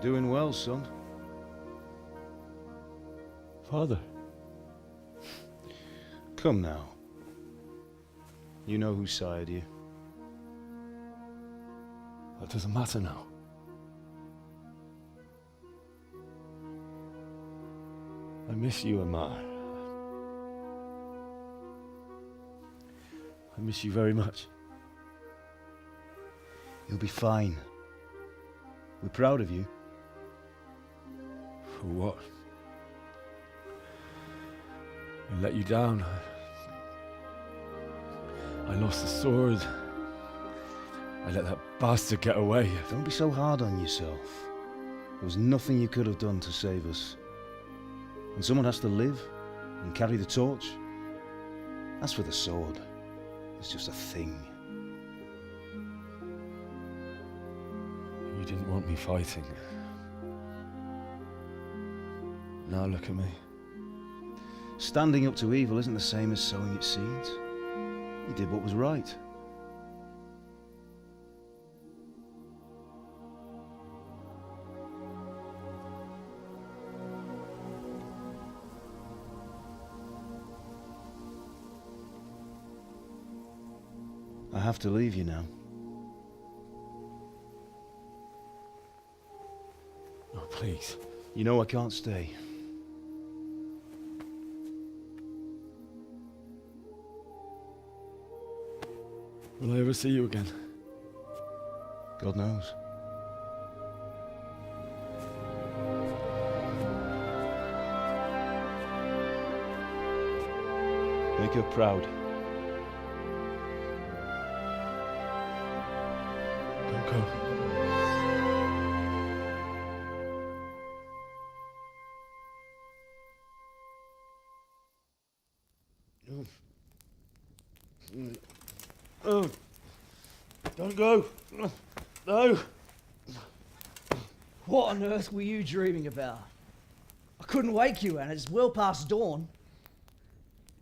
Doing well, son. Father. Come now. You know who sired you. That doesn't matter now. I miss you, Amar. I miss you very much. You'll be fine. We're proud of you. For what? I let you down. I lost the sword. I let that bastard get away. Don't be so hard on yourself. There was nothing you could have done to save us. And someone has to live and carry the torch. As for the sword, it's just a thing. You didn't want me fighting. Now look at me. Standing up to evil isn't the same as sowing its seeds. You did what was right. I have to leave you now. Oh, please. You know I can't stay. Will I ever see you again? God knows. Make her proud. Don't go. Oh, don't go. No. What on earth were you dreaming about? I couldn't wake you, and it's well past dawn.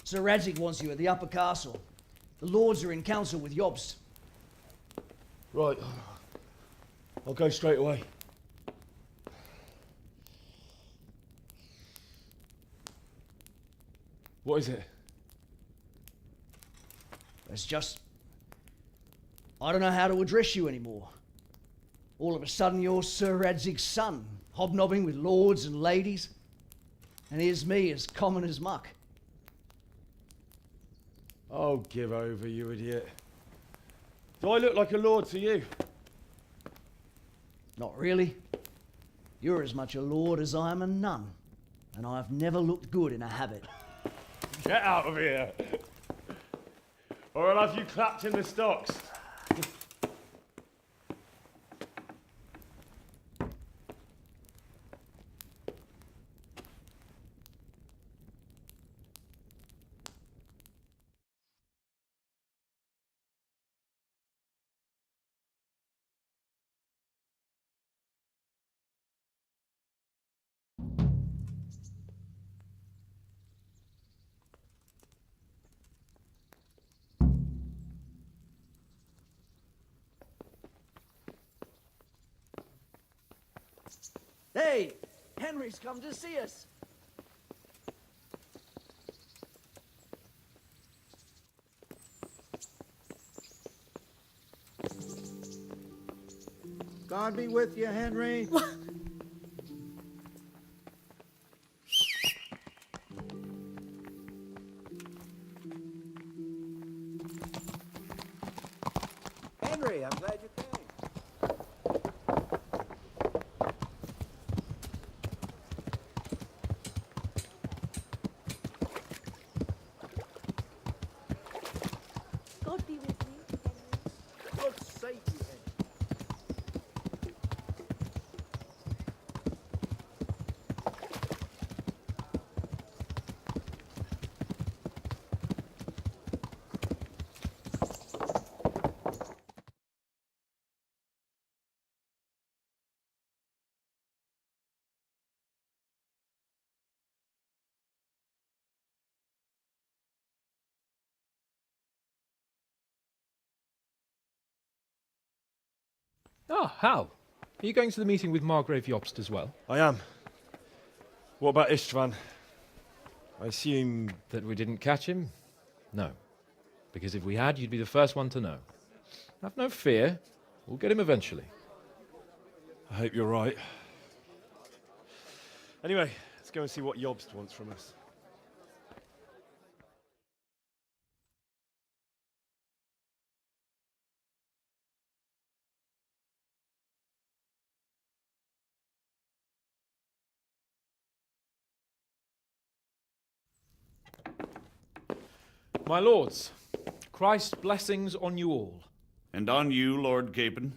Sir Radzig wants you at the upper castle. The lords are in council with Jobst. Right. I'll go straight away. What is it? It's just... I don't know how to address you anymore. All of a sudden you're Sir Radzig's son, hobnobbing with lords and ladies. And here's me, as common as muck. Oh, give over, you idiot. Do I look like a lord to you? Not really. You're as much a lord as I am a nun. And I've never looked good in a habit. Get out of here! Or I'll have you clapped in the stocks. Hey, Henry's come to see us. God be with you, Henry. Henry, I'm glad you came. God be with you, Henry. God save you, Henry. Oh, how? Are you going to the meeting with Margrave Jobst as well? I am. What about Istvan? I assume... That we didn't catch him? No. Because if we had, you'd be the first one to know. Have no fear. We'll get him eventually. I hope you're right. Anyway, let's go and see what Jobst wants from us. My lords, Christ's blessings on you all. And on you, Lord Capon.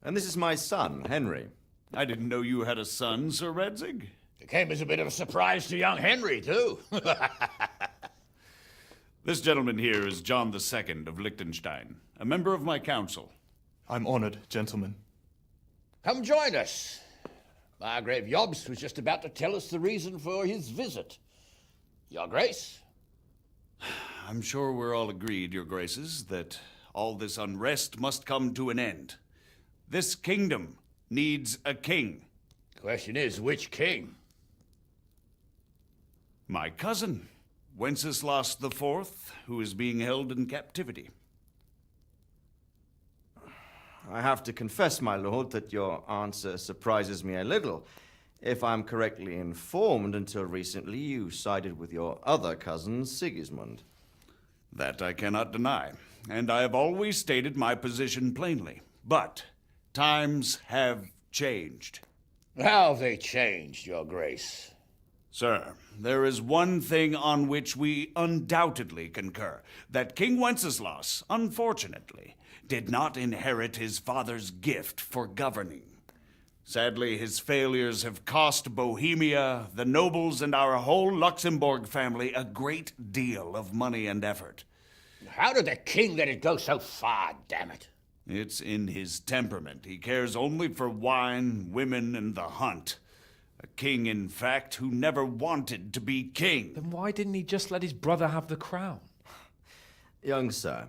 And this is my son, Henry. I didn't know you had a son, Sir Redzig. It came as a bit of a surprise to young Henry, too. This gentleman here is John II of Liechtenstein, a member of my council. I'm honored, gentlemen. Come join us. Margrave Jobst was just about to tell us the reason for his visit. Your Grace? I'm sure we're all agreed, Your Graces, that all this unrest must come to an end. This kingdom needs a king. The question is, which king? My cousin, Wenceslas IV, who is being held in captivity. I have to confess, my lord, that your answer surprises me a little. If I'm correctly informed, until recently you sided with your other cousin, Sigismund. That I cannot deny, and I have always stated my position plainly. But times have changed. How have they changed, Your Grace? Sir, there is one thing on which we undoubtedly concur, that King Wenceslas, unfortunately, did not inherit his father's gift for governing. Sadly, his failures have cost Bohemia, the nobles, and our whole Luxembourg family a great deal of money and effort. How did the king let it go so far, damn it? It's in his temperament. He cares only for wine, women, and the hunt. A king, in fact, who never wanted to be king. Then why didn't he just let his brother have the crown? Young sir,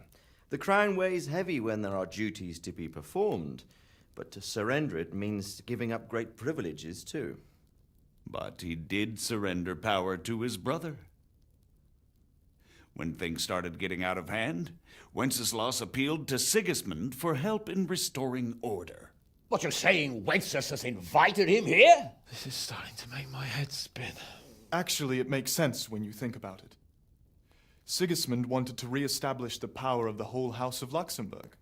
the crown weighs heavy when there are duties to be performed, but to surrender it means giving up great privileges too. But he did surrender power to his brother. When things started getting out of hand, Wenceslas appealed to Sigismund for help in restoring order. What, you're saying Wenceslas has invited him here? This is starting to make my head spin. Actually, it makes sense when you think about it. Sigismund wanted to re-establish the power of the whole House of Luxembourg.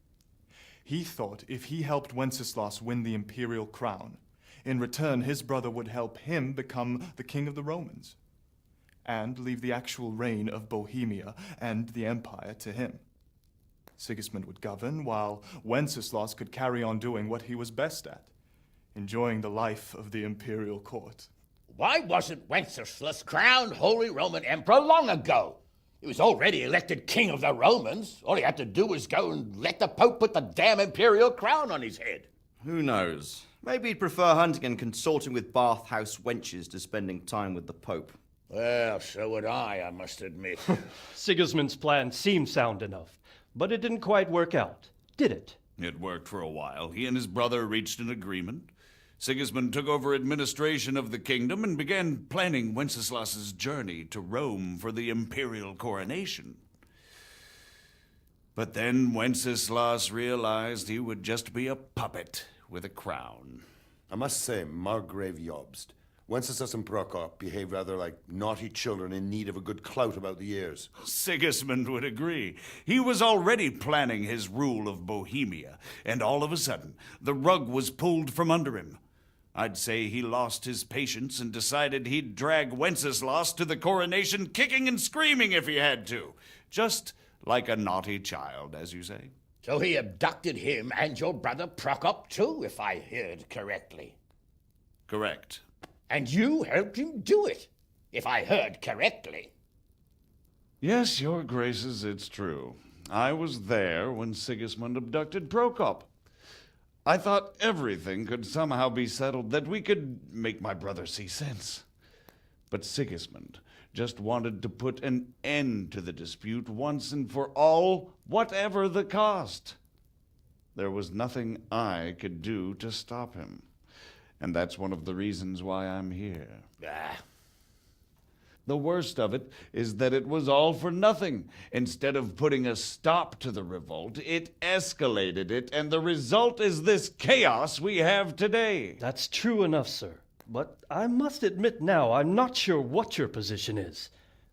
He thought if he helped Wenceslas win the imperial crown, in return his brother would help him become the king of the Romans, and leave the actual reign of Bohemia and the empire to him. Sigismund would govern, while Wenceslas could carry on doing what he was best at, enjoying the life of the imperial court. Why wasn't Wenceslas crowned Holy Roman Emperor long ago? He was already elected king of the Romans. All he had to do was go and let the Pope put the damn imperial crown on his head. Who knows? Maybe he'd prefer hunting and consorting with bathhouse wenches to spending time with the Pope. Well, so would I must admit. Sigismund's plan seemed sound enough, but it didn't quite work out, did it? It worked for a while. He and his brother reached an agreement. Sigismund took over administration of the kingdom and began planning Wenceslas's journey to Rome for the imperial coronation. But then Wenceslas realized he would just be a puppet with a crown. I must say, Margrave Jobst, Wenceslas and Prokop behave rather like naughty children in need of a good clout about the ears. Sigismund would agree. He was already planning his rule of Bohemia, and all of a sudden, the rug was pulled from under him. I'd say he lost his patience and decided he'd drag Wenceslas to the coronation kicking and screaming if he had to. Just like a naughty child, as you say. So he abducted him and your brother Prokop too, if I heard correctly. Correct. And you helped him do it, if I heard correctly. Yes, your graces, it's true. I was there when Sigismund abducted Prokop. I thought everything could somehow be settled, that we could make my brother see sense. But Sigismund just wanted to put an end to the dispute once and for all, whatever the cost. There was nothing I could do to stop him. And that's one of the reasons why I'm here. The worst of it is that it was all for nothing. Instead of putting a stop to the revolt, it escalated it, and the result is this chaos we have today. That's true enough, sir. But I must admit now, I'm not sure what your position is.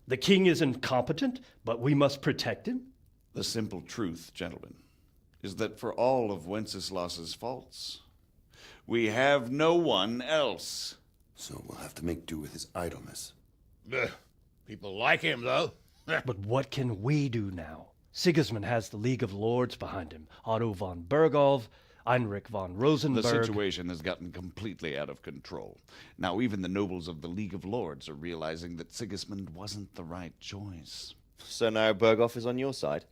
The king is incompetent, but we must protect him? The simple truth, gentlemen, is that for all of Wenceslas's faults, we have no one else. So we'll have to make do with his idleness. People like him, though. But what can we do now? Sigismund has the League of Lords behind him. Otto von Berghof, Heinrich von Rosenberg. The situation has gotten completely out of control. Now even the nobles of the League of Lords are realizing that Sigismund wasn't the right choice. So now Berghof is on your side.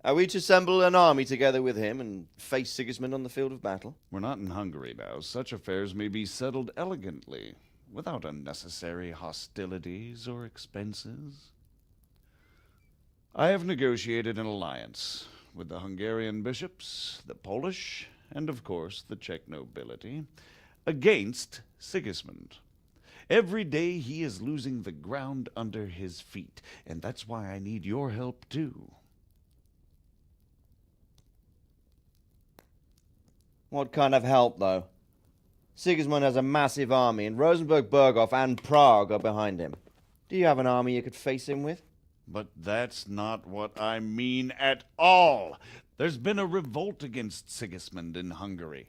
Are we to assemble an army together with him and face Sigismund on the field of battle? We're not in Hungary now. Such affairs may be settled elegantly, without unnecessary hostilities or expenses. I have negotiated an alliance with the Hungarian bishops, the Polish, and of course the Czech nobility, against Sigismund. Every day he is losing the ground under his feet, and that's why I need your help too. What kind of help, though? Sigismund has a massive army, and Rosenberg, Berghof, and Prague are behind him. Do you have an army you could face him with? But that's not what I mean at all. There's been a revolt against Sigismund in Hungary,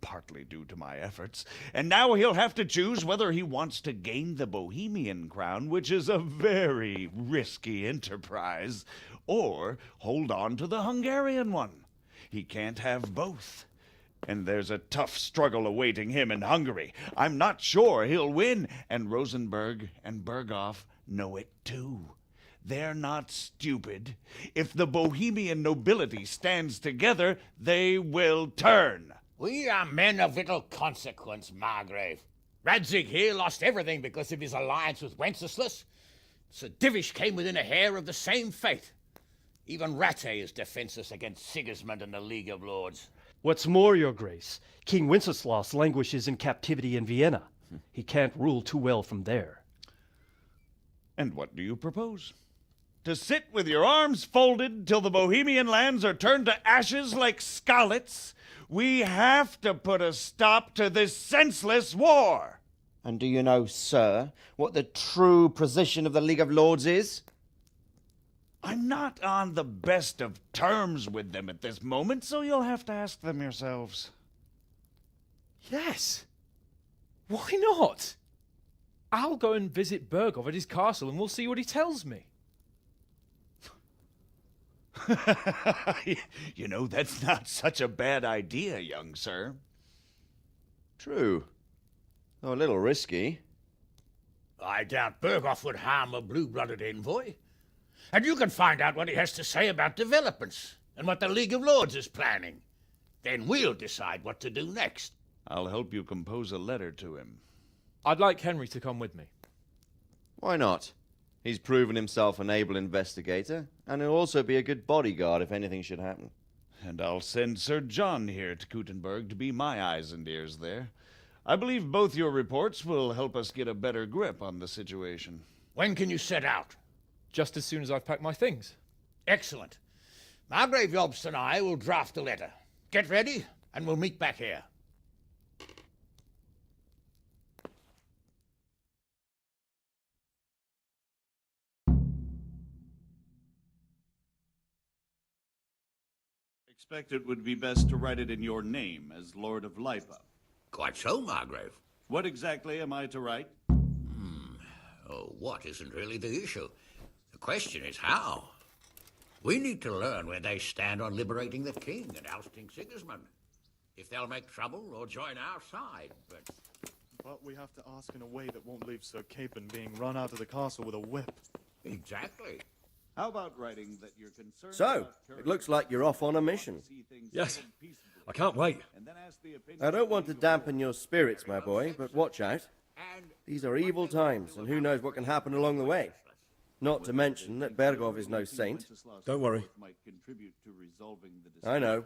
partly due to my efforts, and now he'll have to choose whether he wants to gain the Bohemian crown, which is a very risky enterprise, or hold on to the Hungarian one. He can't have both. And there's a tough struggle awaiting him in Hungary. I'm not sure he'll win, and Rosenberg and Berghof know it too. They're not stupid. If the Bohemian nobility stands together, they will turn. We are men of little consequence, Margrave. Radzig here lost everything because of his alliance with Wenceslas. Sir Divish came within a hair of the same fate. Even Rattay is defenseless against Sigismund and the League of Lords. What's more, your grace, King Wenceslas languishes in captivity in Vienna. He can't rule too well from there. And what do you propose? To sit with your arms folded till the Bohemian lands are turned to ashes like scarlets? We have to put a stop to this senseless war. And do you know, sir, what the true position of the League of Lords is? I'm not on the best of terms with them at this moment, so you'll have to ask them yourselves. Yes. Why not? I'll go and visit Berghof at his castle and we'll see what he tells me. You know, that's not such a bad idea, young sir. True. Though a little risky. I doubt Berghof would harm a blue-blooded envoy. And you can find out what he has to say about developments and what the League of Lords is planning. Then we'll decide what to do next. I'll help you compose a letter to him. I'd like Henry to come with me. Why not? He's proven himself an able investigator, and he'll also be a good bodyguard if anything should happen. And I'll send Sir John here to Kuttenberg to be my eyes and ears there. I believe both your reports will help us get a better grip on the situation. When can you set out? Just as soon as I've packed my things. Excellent. Margrave Jobst and I will draft a letter. Get ready, and we'll meet back here. Expect it would be best to write it in your name as Lord of Lipa. Quite so, Margrave. What exactly am I to write? Oh, what isn't really the issue. The question is how. We need to learn where they stand on liberating the king and ousting Sigismund. If they'll make trouble or join our side, But we have to ask in a way that won't leave Sir Capon being run out of the castle with a whip. Exactly. How about writing that you're concerned So, it looks like you're off on a mission. Yes, I can't wait. I don't want to dampen your spirits, my boy, but watch out. These are evil times, and who knows what can happen along the way. Not to mention that Berghof is no saint. Don't worry. I know.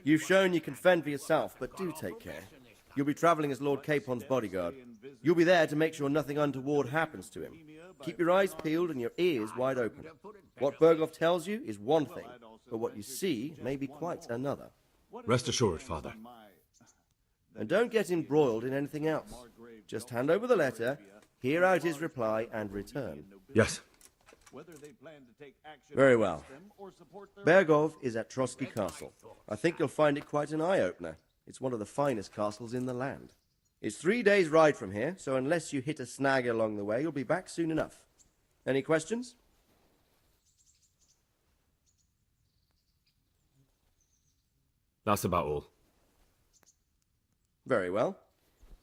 You've shown you can fend for yourself, but do take care. You'll be traveling as Lord Capon's bodyguard. You'll be there to make sure nothing untoward happens to him. Keep your eyes peeled and your ears wide open. What Berghoff tells you is one thing, but what you see may be quite another. Rest assured, Father. And don't get embroiled in anything else. Just hand over the letter, hear out his reply, and return. Yes. Very well. Berghoff is at Trotsky Castle. I think you'll find it quite an eye-opener. It's one of the finest castles in the land. It's 3 days' ride from here, so unless you hit a snag along the way, you'll be back soon enough. Any questions? That's about all. Very well.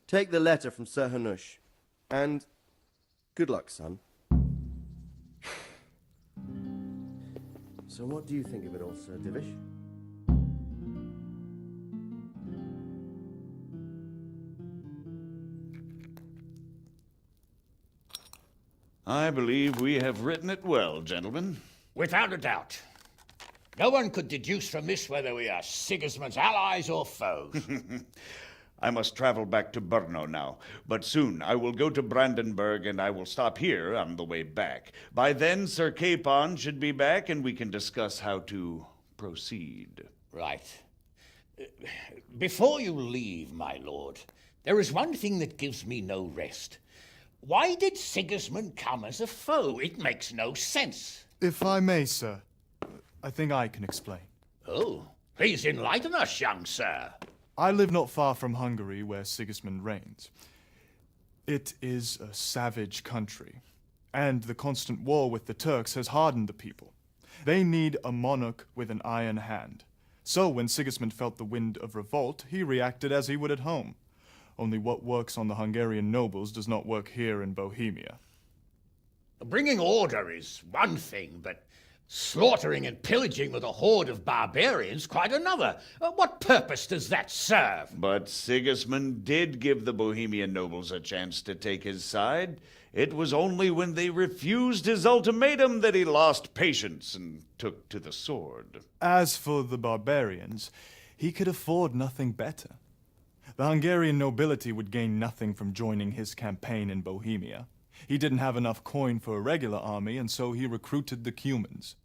Take the letter from Sir Hanush. And good luck, son. So what do you think of it all, Sir Divish? I believe we have written it well, gentlemen. Without a doubt. No one could deduce from this whether we are Sigismund's allies or foes. I must travel back to Brno now, but soon I will go to Brandenburg and I will stop here on the way back. By then, Sir Capon should be back and we can discuss how to proceed. Right. Before you leave, my lord, there is one thing that gives me no rest. Why did Sigismund come as a foe? It makes no sense. If I may, sir, I think I can explain. Oh, please enlighten us, young sir. I live not far from Hungary, where Sigismund reigns. It is a savage country, and the constant war with the Turks has hardened the people. They need a monarch with an iron hand. So when Sigismund felt the wind of revolt, he reacted as he would at home. Only what works on the Hungarian nobles does not work here in Bohemia. Bringing order is one thing, but slaughtering and pillaging with a horde of barbarians quite another. What purpose does that serve? But Sigismund did give the Bohemian nobles a chance to take his side. It was only when they refused his ultimatum that he lost patience and took to the sword. As for the barbarians, he could afford nothing better. The Hungarian nobility would gain nothing from joining his campaign in Bohemia. He didn't have enough coin for a regular army, and so he recruited the Cumans.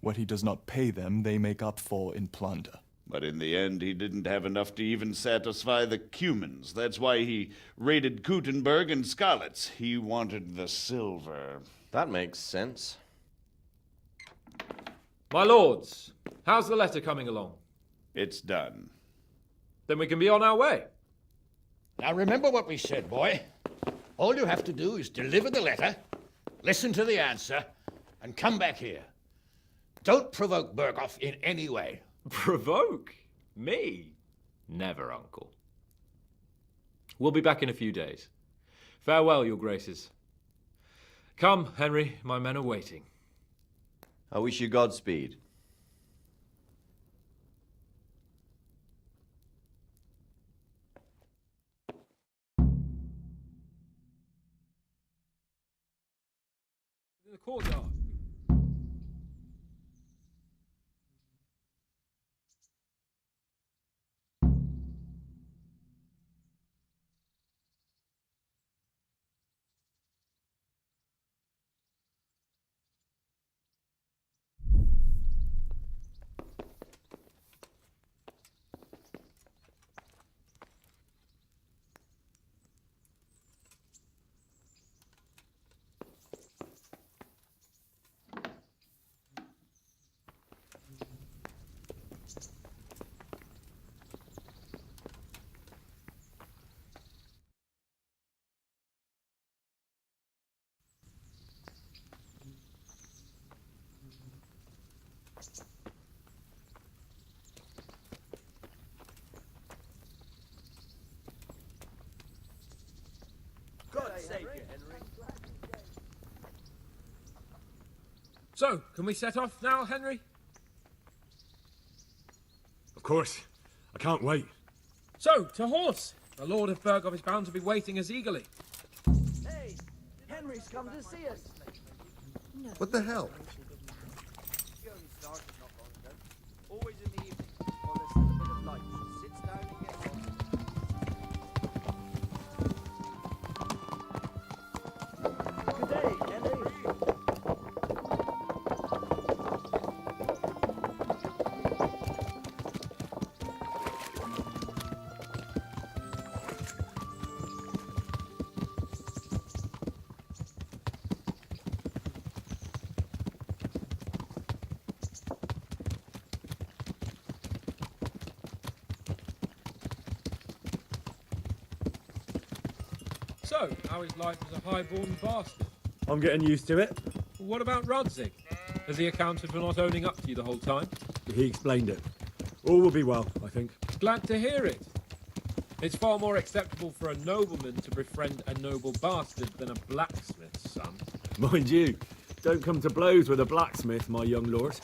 What he does not pay them, they make up for in plunder. But in the end, he didn't have enough to even satisfy the Cumans. That's why he raided Kuttenberg and Skalitz. He wanted the silver. That makes sense. My lords, how's the letter coming along? It's done. Then we can be on our way. Now remember what we said, boy. All you have to do is deliver the letter, listen to the answer, and come back here. Don't provoke Berghoff in any way. Provoke? Me? Never, Uncle. We'll be back in a few days. Farewell, your graces. Come, Henry, my men are waiting. I wish you Godspeed. In the courtyard. God save you, Henry. So, can we set off now, Henry? Of course. I can't wait. So, to horse! The Lord of Berghoff is bound to be waiting us eagerly. Hey, Henry's come to see us. What the hell? She only started not long ago. Always in the evening, while there's So, how is life as a high-born bastard? I'm getting used to it. What about Radzig? Has he accounted for not owning up to you the whole time? He explained it. All will be well, I think. Glad to hear it. It's far more acceptable for a nobleman to befriend a noble bastard than a blacksmith's son. Mind you, don't come to blows with a blacksmith, my young lord.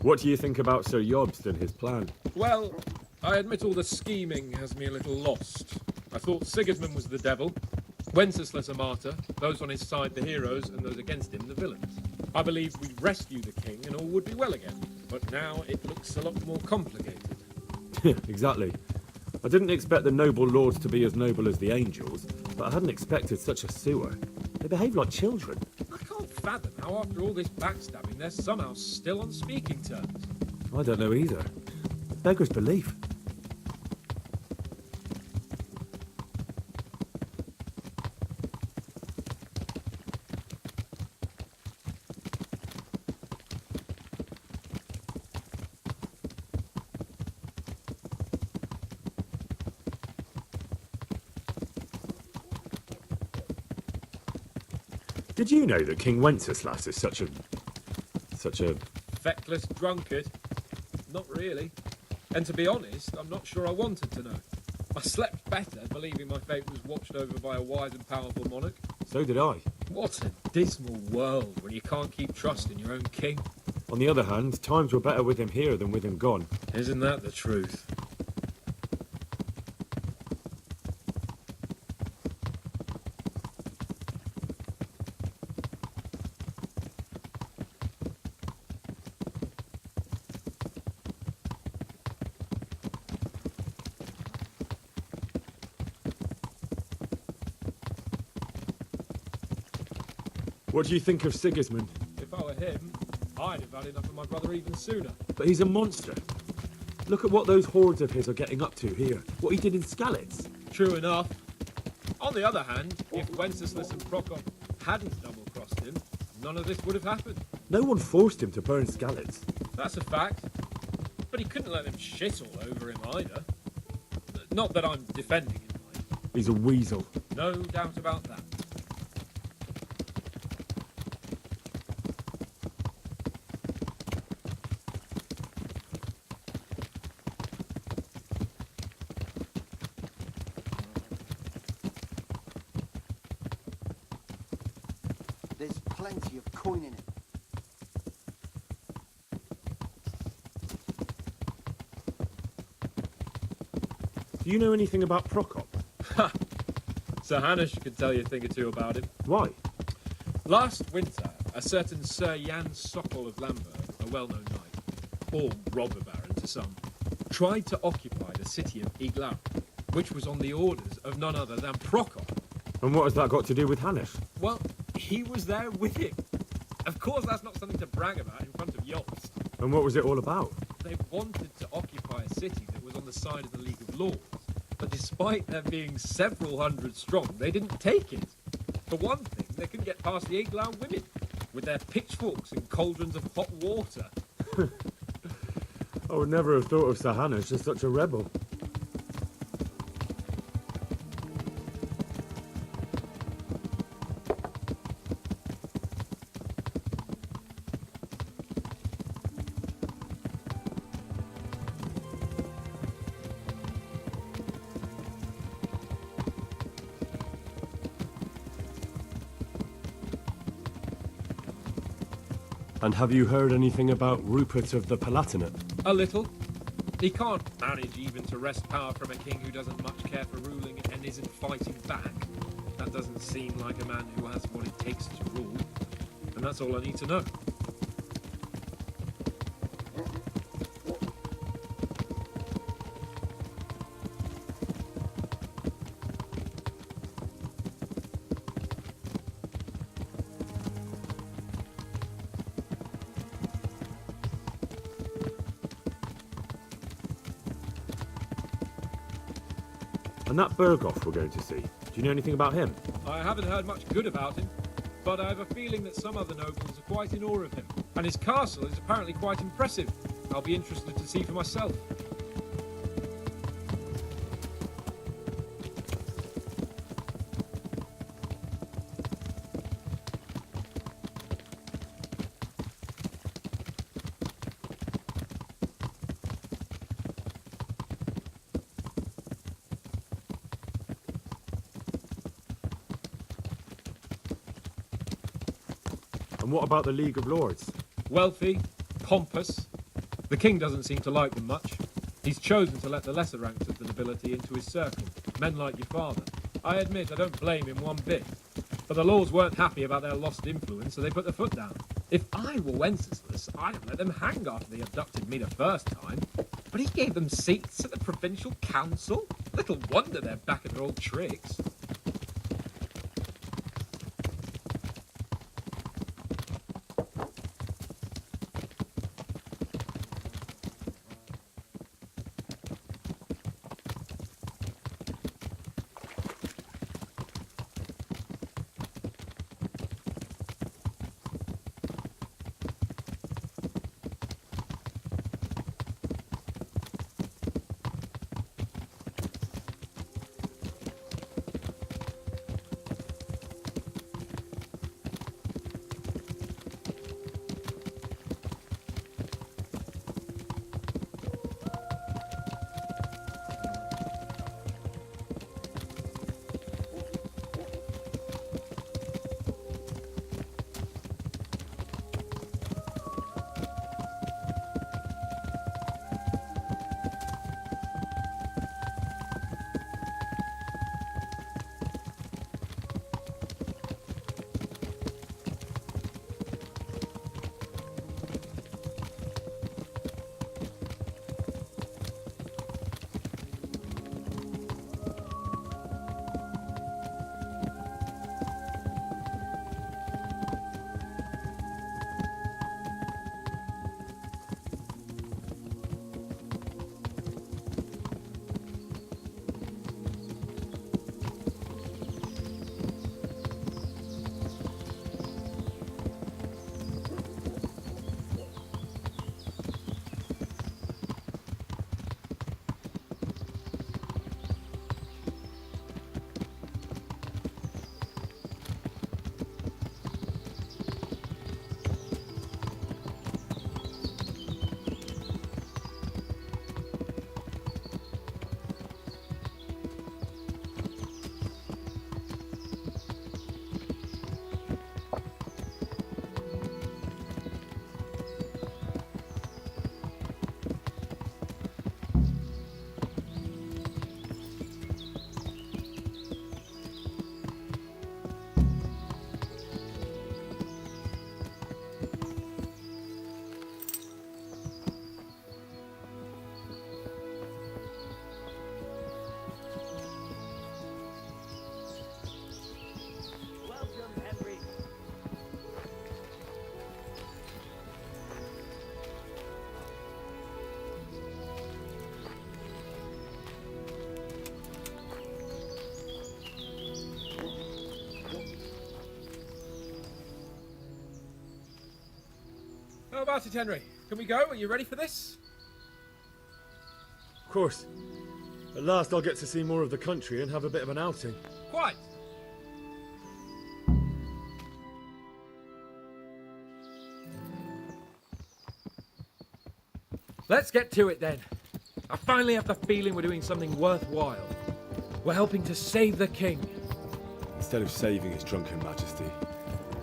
What do you think about Sir Jobst and his plan? Well, I admit all the scheming has me a little lost. I thought Sigismund was the devil, Wenceslas a martyr, those on his side the heroes, and those against him the villains. I believed we'd rescue the king and all would be well again, but now it looks a lot more complicated. Exactly. I didn't expect the noble lords to be as noble as the angels, but I hadn't expected such a sewer. They behave like children. I can't fathom how after all this backstabbing they're somehow still on speaking terms. I don't know either. Beggars belief. Did you know that King Wenceslas is such a... Feckless drunkard? Not really. And to be honest, I'm not sure I wanted to know. I slept better believing my fate was watched over by a wise and powerful monarch. So did I. What a dismal world when you can't keep trust in your own king. On the other hand, times were better with him here than with him gone. Isn't that the truth? What do you think of Sigismund? If I were him, I'd have had enough of my brother even sooner. But he's a monster. Look at what those hordes of his are getting up to here. What he did in Skalitz. True enough. On the other hand, if Wenceslas and Prokop hadn't double-crossed him, none of this would have happened. No one forced him to burn Skalitz. That's a fact. But he couldn't let them shit all over him either. Not that I'm defending him, mind. He's a weasel. No doubt about that. There's plenty of coin in it. Do you know anything about Prokop? Sir Hanush could tell you a thing or two about him. Why? Last winter, a certain Sir Jan Sokol of Lamberg, a well-known knight, or robber baron to some, tried to occupy the city of Iglau, which was on the orders of none other than Prokop. And what has that got to do with Hanush? Well, he was there with him. Of course, that's not something to brag about in front of Jobst. And what was it all about? They wanted to occupy a city that was on the side of the League of Lords. But despite there being several hundred strong, they didn't take it. For one thing, they couldn't get past the Iglau women, with their pitchforks and cauldrons of hot water. I would never have thought of Sir Hanush as such a rebel. And have you heard anything about Rupert of the Palatinate? A little. He can't manage even to wrest power from a king who doesn't much care for ruling and isn't fighting back. That doesn't seem like a man who has what it takes to rule. And that's all I need to know. And that Berghoff we're going to see, do you know anything about him? I haven't heard much good about him, but I have a feeling that some other nobles are quite in awe of him. And his castle is apparently quite impressive. I'll be interested to see for myself. And what about the League of Lords? Wealthy, pompous. The king doesn't seem to like them much. He's chosen to let the lesser ranks of the nobility into his circle, men like your father. I admit I don't blame him one bit. But the lords weren't happy about their lost influence, so they put their foot down. If I were Wenceslas, I'd have let them hang after they abducted me the first time. But he gave them seats at the provincial council. Little wonder they're back at their old tricks. How about it, Henry? Can we go? Are you ready for this? Of course. At last I'll get to see more of the country and have a bit of an outing. Quite. Let's get to it then. I finally have the feeling we're doing something worthwhile. We're helping to save the king. Instead of saving his drunken majesty,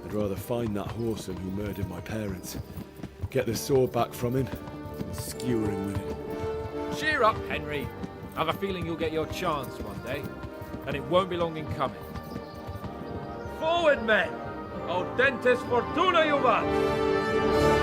I'd rather find that whoreson who murdered my parents, get the sword back from him, and skewer him with it. Cheer up, Henry. I have a feeling you'll get your chance one day, and it won't be long in coming. Forward, men! Audentes fortuna juvat!